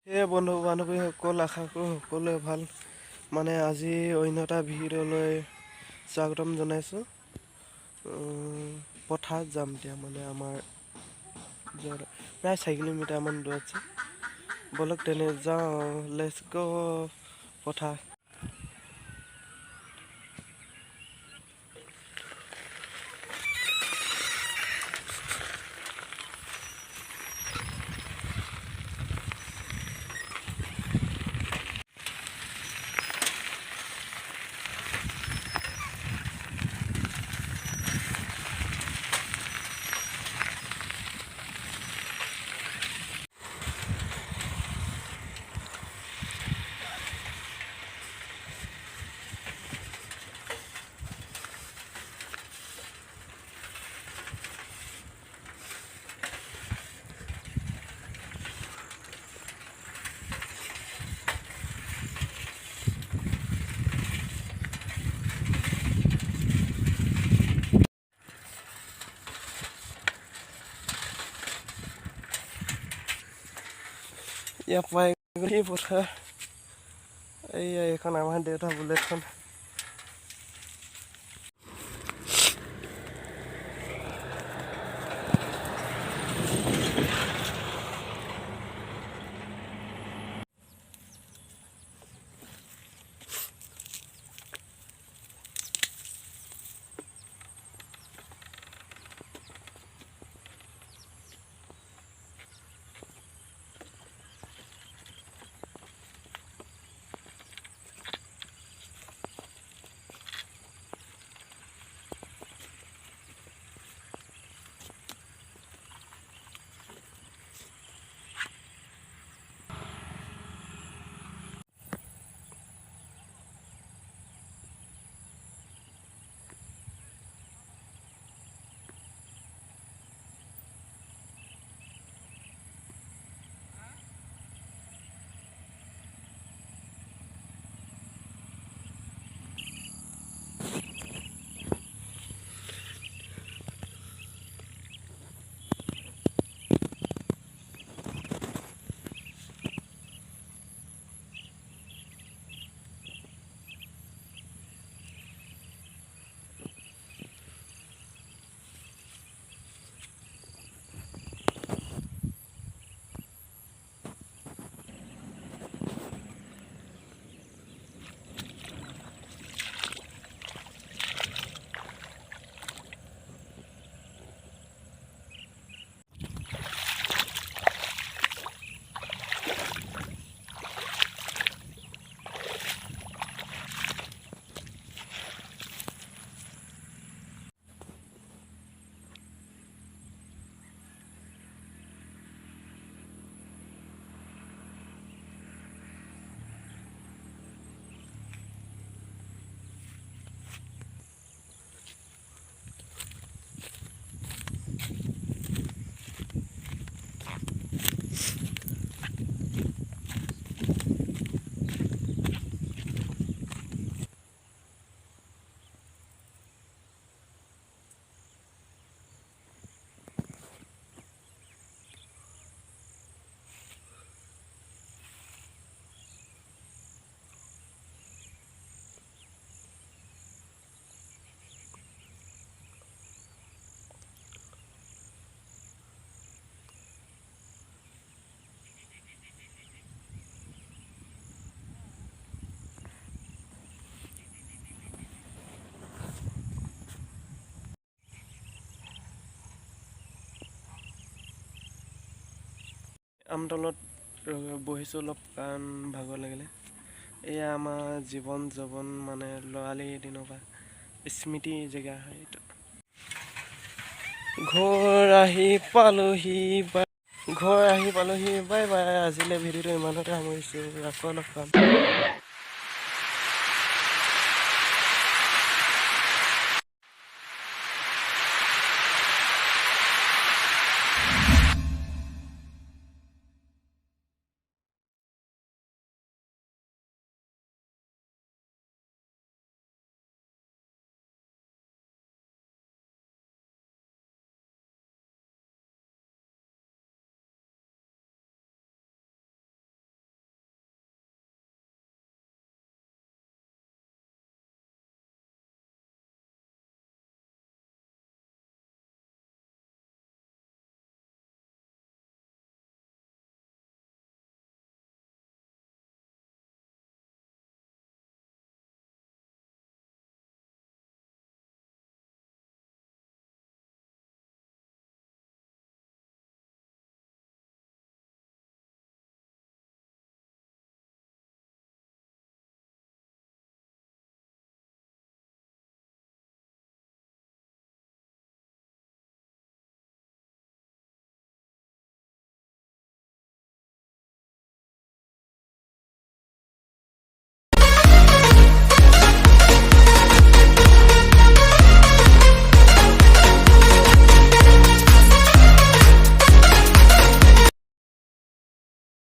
সেয়ে বন্ধু বান্ধৱীসকল আশা কৰোঁ সকলোৱে ভাল। মানে আজি অন্য এটা ভিডিঅ'লৈ স্বাগতম জনাইছোঁ। পথাৰত যাম এতিয়া মানে আমাৰ প্ৰায় 4 কিলোমিটাৰমান দূৰ আছে। ব'লক তেনে যাওঁ, লেটছ গ' পথাৰ। ইয়াৰ পৰাই পথাৰ, এইখন আমাৰ দেউতা বুলেটখন। আমতলত বহিছোঁ অলপ, কাৰণ ভাগৰ লাগিলে। এয়া আমাৰ জীৱন যৌৱন মানে ল'ৰালি দিনৰ পৰা স্মৃতি জেগা হয় এইটো। ঘৰ আহি পালোহি বাই বাই। আজিলৈ ভিডিঅ'টো ইমানতে সামৰিছোঁ, আকৌ লগ পাম।